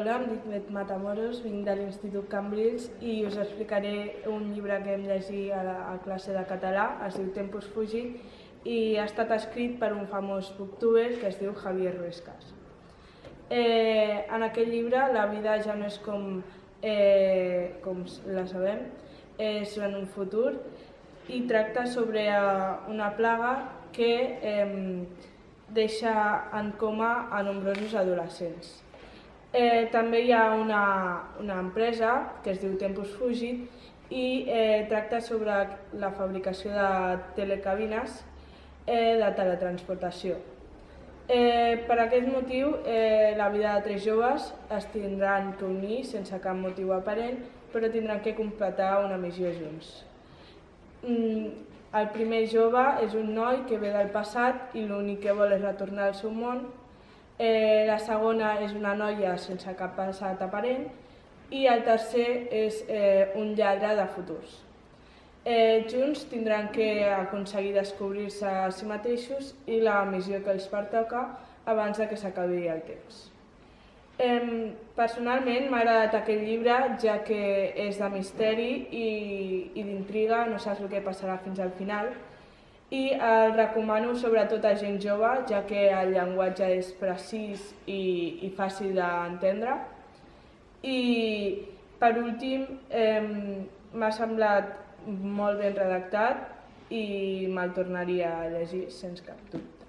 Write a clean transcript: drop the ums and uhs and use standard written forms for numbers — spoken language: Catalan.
Hola, em dic Bet Matamoros, vinc de l'Institut Cambrils i us explicaré un llibre que hem llegit a classe de català, es diu Tempus Fugit i ha estat escrit per un famós booktuber que es diu Javier Ruescas. En aquest llibre la vida ja no és com la sabem, és en un futur i tracta sobre una plaga que deixa en coma a nombrosos adolescents. També hi ha una empresa que es diu Tempus Fugit i tracta sobre la fabricació de telecabines de teletransportació. Per aquest motiu, la vida de tres joves es tindran que unir sense cap motiu aparent, però tindran que completar una missió junts. El primer jove és un noi que ve del passat i l'únic que vol és retornar al seu món. La segona és una noia sense cap passat aparent i el tercer és un lladre de futurs. Junts tindran que aconseguir descobrir-se a si mateixos i la missió que els pertoca abans que s'acabi el temps. Personalment m'ha agradat aquest llibre, ja que és de misteri i d'intriga, no saps el que passarà fins al final. I el recomano sobretot a gent jove, ja que el llenguatge és precís i fàcil d'entendre. I per últim, m'ha semblat molt ben redactat i me'l tornaria a llegir sense cap dubte.